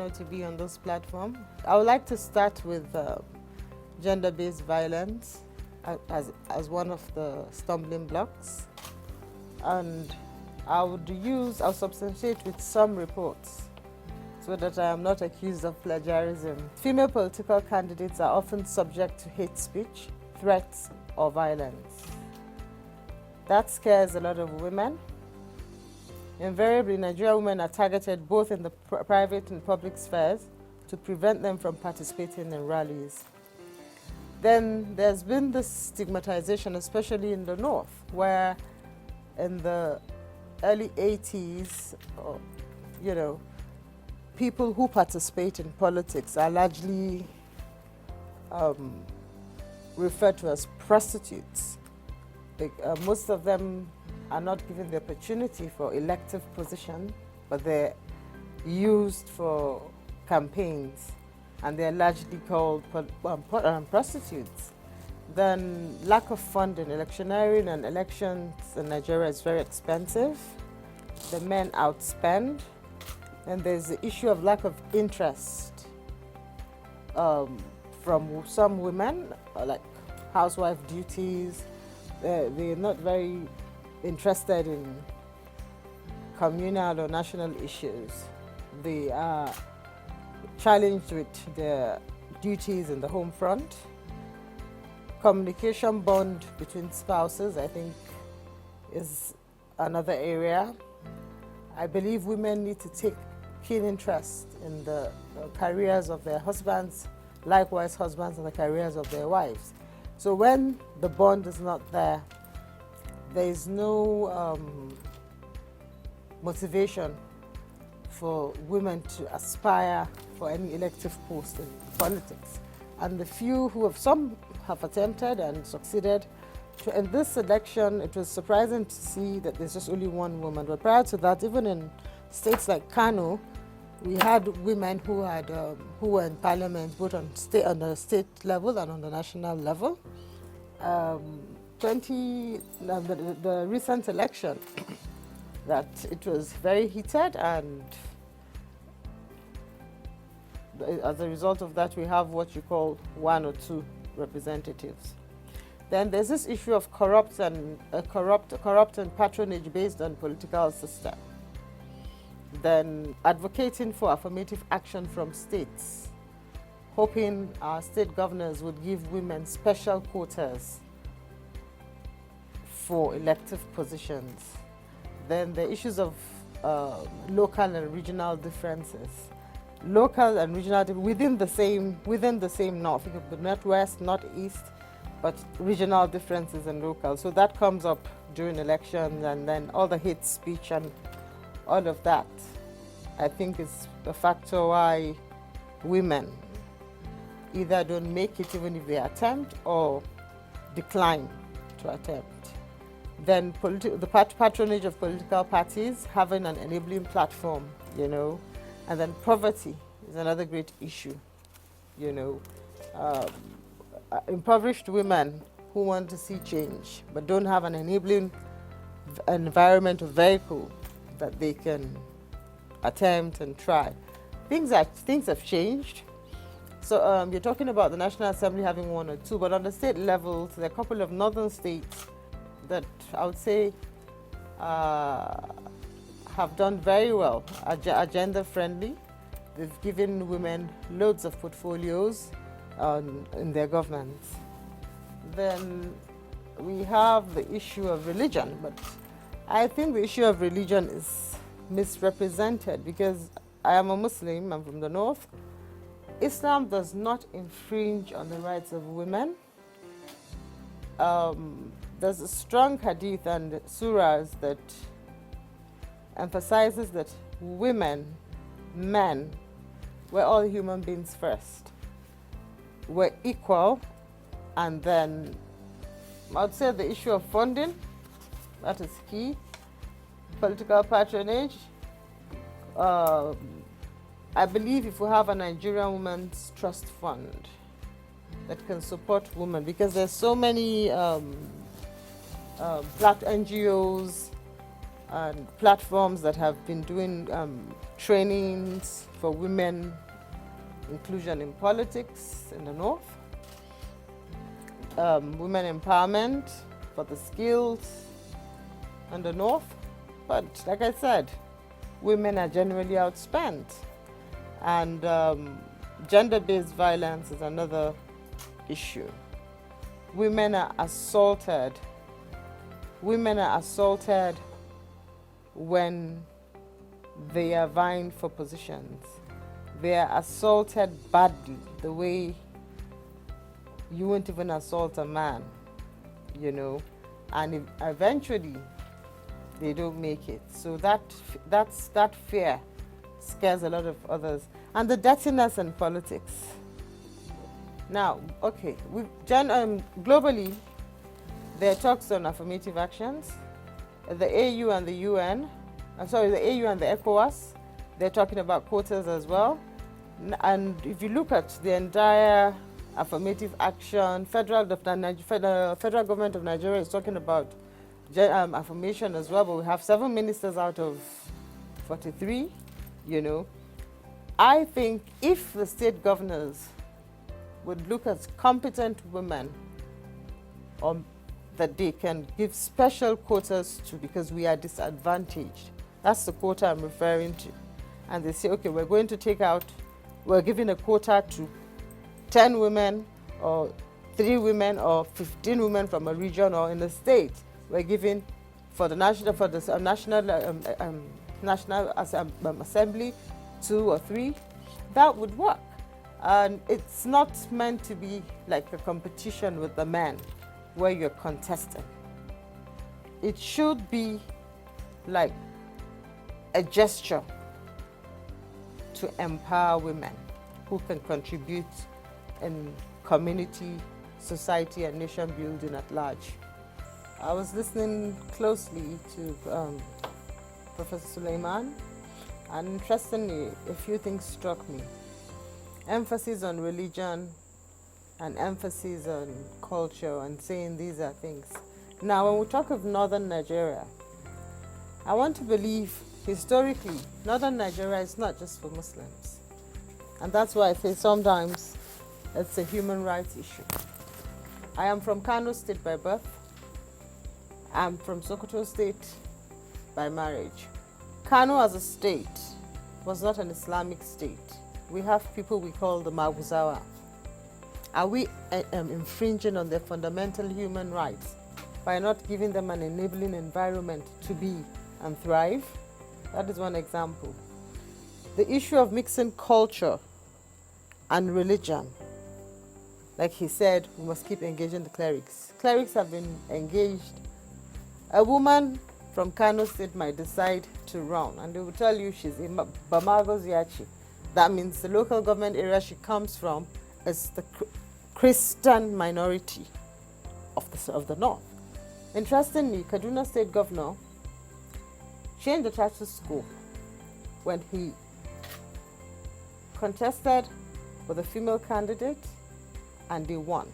honor to be on this platform. I would like to start with gender-based violence as one of the stumbling blocks. And I'll substantiate with some reports so that I am not accused of plagiarism. Female political candidates are often subject to hate speech, threats, or violence. That scares a lot of women. Invariably, Nigerian women are targeted both in the private and public spheres to prevent them from participating in rallies. Then there's been this stigmatization, especially in the north, where in the early 80s, people who participate in politics are largely referred to as prostitutes. Most of them are not given the opportunity for elective position, but they're used for campaigns, and they're largely called prostitutes. Then lack of funding. Electioneering and elections in Nigeria is very expensive. The men outspend. And there's the issue of lack of interest from some women, like housewife duties. They're not very interested in communal or national issues. They are challenged with their duties in the home front. Communication bond between spouses, I think, is another area. I believe women need to take keen interest in the careers of their husbands, likewise husbands in the careers of their wives. So when the bond is not there, there is no motivation for women to aspire for any elective post in politics. And the few some have attempted and succeeded. In this election, it was surprising to see that there's just only one woman. But prior to that, even in states like Kano, we had women who were in parliament, both on the state level and on the national level. The recent election, that it was very heated, and as a result of that, we have what you call one or two representatives. Then there's this issue of corrupt and patronage based on political system. Then advocating for affirmative action from states, hoping our state governors would give women special quotas for elective positions. Then the issues of local and regional differences. Local and regional within the same north, the northwest, northeast, but regional differences and local. So that comes up during elections, and then all the hate speech and all of that, I think, is a factor why women either don't make it even if they attempt, or decline to attempt. Then the patronage of political parties, having an enabling platform, and then poverty is another great issue, impoverished women who want to see change but don't have an enabling environment or vehicle that they can attempt and try. Things have changed. So you're talking about the National Assembly having one or two, but on the state level, there are a couple of northern states that I would say have done very well, agenda friendly. They've given women loads of portfolios in their governance. Then we have the issue of religion, but I think the issue of religion is misrepresented because I am a Muslim, I'm from the north. Islam does not infringe on the rights of women. There's a strong hadith and surahs that emphasizes that women, men, we're all human beings first. We're equal, and then I'd say the issue of funding, that is key. Political patronage. I believe if we have a Nigerian Women's Trust Fund that can support women, because there's so many black NGOs, and platforms that have been doing trainings for women, inclusion in politics in the North, women empowerment for the skills in the North. But like I said, women are generally outspent. And gender-based violence is another issue. Women are assaulted. Women are assaulted when they are vying for positions. They are assaulted badly, the way you won't even assault a man, you know, and eventually they don't make it. So that fear scares a lot of others. And the dirtiness in politics. Now, okay, globally, there are talks on affirmative actions. The AU and the UN, the AU and the ECOWAS, they're talking about quotas as well. And if you look at the entire affirmative action, federal government of Nigeria is talking about affirmation as well, but we have 7 ministers out of 43, you know. I think if the state governors would look at competent women that they can give special quotas to, because we are disadvantaged. That's the quota I'm referring to. And they say, okay, we're giving a quota to 10 women or 3 women or 15 women from a region or in a state. We're giving for the National Assembly 2 or 3. That would work. And it's not meant to be like a competition with the men where you're contesting. It should be like a gesture to empower women who can contribute in community, society, and nation building at large. I was listening closely to Professor Suleiman, and interestingly, a few things struck me. Emphasis on religion and emphasis on culture and saying these are things. Now, when we talk of northern Nigeria, I want to believe historically, northern Nigeria is not just for Muslims. And that's why I say sometimes it's a human rights issue. I am from Kano State by birth. I'm from Sokoto State by marriage. Kano as a state was not an Islamic state. We have people we call the Maguzawa. Are we infringing on their fundamental human rights by not giving them an enabling environment to be and thrive? That is one example. The issue of mixing culture and religion. Like he said, we must keep engaging the clerics. Clerics have been engaged. A woman from Kano State might decide to run, and they will tell you she's in Bamago's Yachi. That means the local government area she comes from is the Christian minority of the north. Interestingly, Kaduna State Governor changed the charter school when he contested with a female candidate and they won.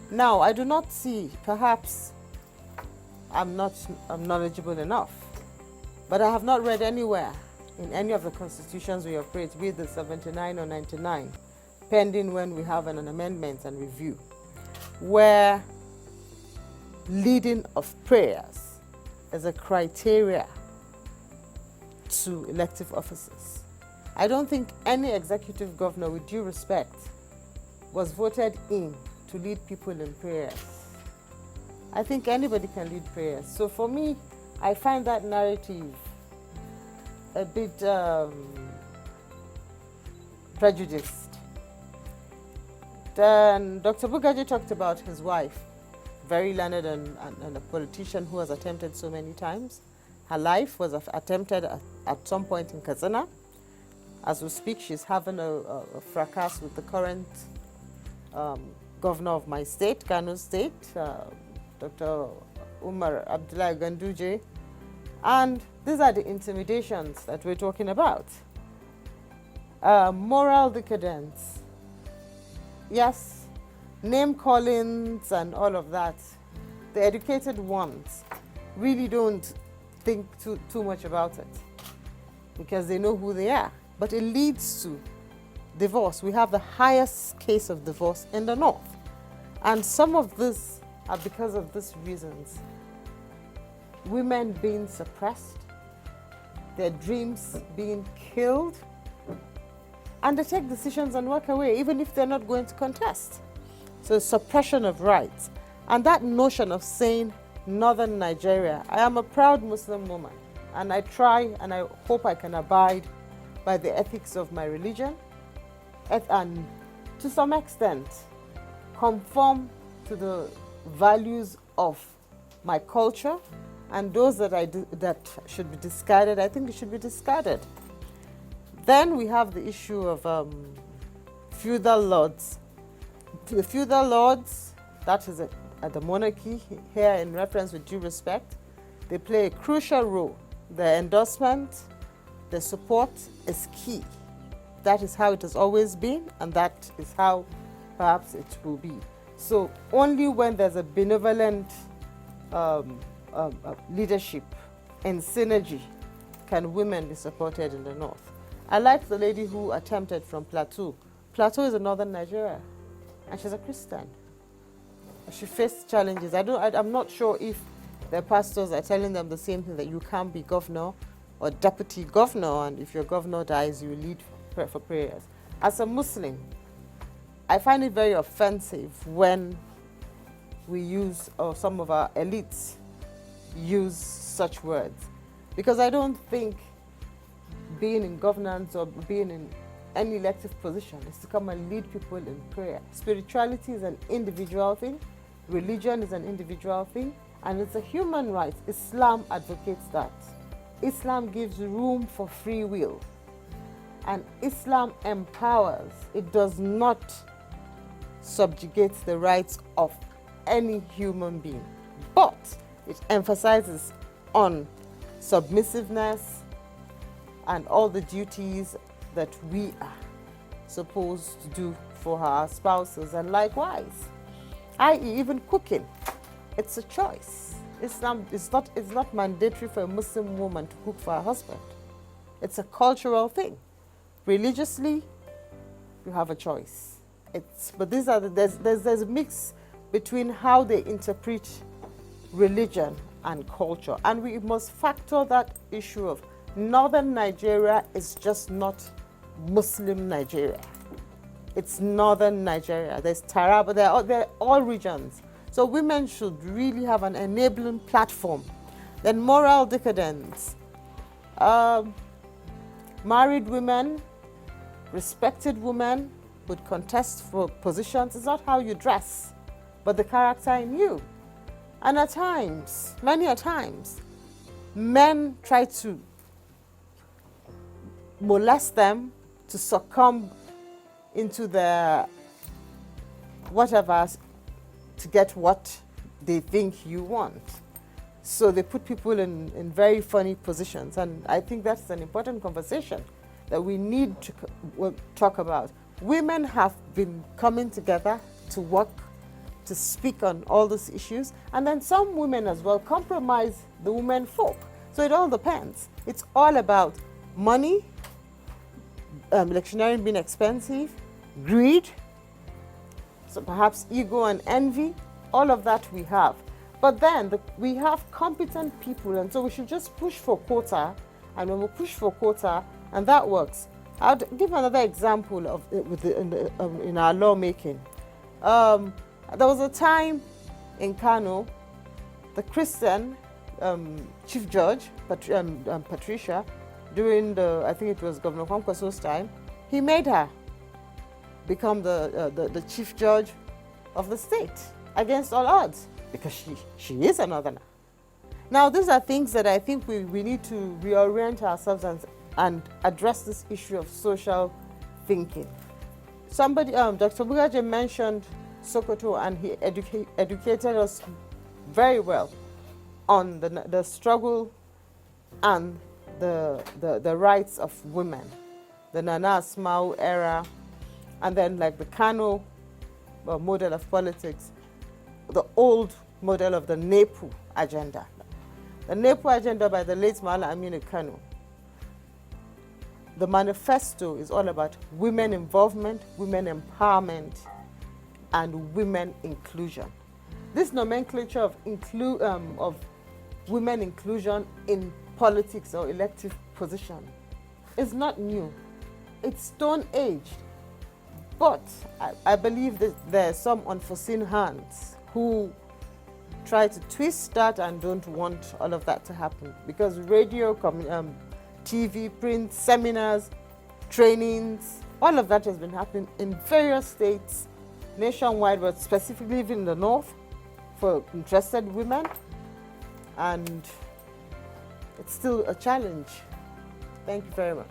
Now, I do not see, perhaps I'm knowledgeable enough, but I have not read anywhere in any of the constitutions we operate, be it the 79 or 99, pending when we have an amendment and review, where leading of prayers is a criteria to elective offices. I don't think any executive governor, with due respect, was voted in to lead people in prayers. I think anybody can lead prayers. So for me, I find that narrative a bit prejudiced. Then Dr. Bugaji talked about his wife, very learned and a politician who has attempted so many times. Her life was attempted at some point in Katsina. As we speak, she's having a fracas with the current governor of my state, Kano State, Dr. Umar Abdullahi Ganduje. And these are the intimidations that we're talking about. Moral decadence. Yes, name callings and all of that. The educated ones really don't think too much about it because they know who they are. But it leads to divorce. We have the highest case of divorce in the north. And some of this are because of these reasons. Women being suppressed, their dreams being killed, and they take decisions and walk away, even if they're not going to contest. So suppression of rights. And that notion of saying Northern Nigeria, I am a proud Muslim woman, and I try and I hope I can abide by the ethics of my religion, and to some extent conform to the values of my culture, and those that should be discarded, I think it should be discarded. Then we have the issue of feudal lords. The feudal lords, that is the monarchy here in reference with due respect, they play a crucial role. Their endorsement, their support is key. That is how it has always been, and that is how perhaps it will be. So only when there's a benevolent leadership and synergy can women be supported in the north. I like the lady who attempted from Plateau. Plateau is in northern Nigeria, and she's a Christian. She faced challenges. I'm not sure if their pastors are telling them the same thing, that you can't be governor or deputy governor, and if your governor dies, you lead for prayers. As a Muslim, I find it very offensive when we use, or some of our elites use such words, because I don't think being in governance or being in any elective position is to come and lead people in prayer. Spirituality is an individual thing, religion is an individual thing, and it's a human right. Islam advocates that. Islam gives room for free will, and Islam empowers. It does not subjugate the rights of any human being, but it emphasizes on submissiveness and all the duties that we are supposed to do for our spouses, and likewise, i.e. even cooking. It's a choice. Islam is not mandatory for a Muslim woman to cook for her husband. It's a cultural thing. Religiously, you have a choice. But these are there's a mix between how they interpret religion and culture, and we must factor that issue of northern Nigeria is just not Muslim Nigeria. It's northern Nigeria. There's Taraba. They're all regions. So women should really have an enabling platform. Then moral decadence. Married women, respected women would contest for positions. It's not how you dress, but the character in you. And at times, many a times, men try to molest them to succumb into their whatever to get what they think you want. So they put people in very funny positions, and I think that's an important conversation that we need to talk about. Women have been coming together to work, to speak on all these issues, and then some women as well compromise the women folk. So it all depends. It's all about money, electioneering being expensive, greed, so perhaps ego and envy, all of that we have. But then we have competent people, and so we should just push for quota, and when we push for quota, and that works. I'll give another example of in our lawmaking. There was a time in Kano, the Christian chief judge, Patricia, during I think it was Governor Kwankwaso's time, he made her become the chief judge of the state against all odds, because she is a northerner. Now, these are things that I think we need to reorient ourselves and address this issue of social thinking. Somebody, Dr. Bugaje mentioned Sokoto, and he educated us very well on the struggle and the rights of women, the Nana Asmau era, and then like the Kano model of politics, the old model of the NEPU agenda. The NEPO agenda by the late Mala Aminu Kano. The manifesto is all about women involvement, women empowerment, and women inclusion. This nomenclature of women inclusion in politics or elective position is not new. It's stone-aged. But I believe that there are some unforeseen hands who try to twist that and don't want all of that to happen, because radio, TV, print, seminars, trainings, all of that has been happening in various states nationwide, but specifically even in the north for interested women, and it's still a challenge. Thank you very much.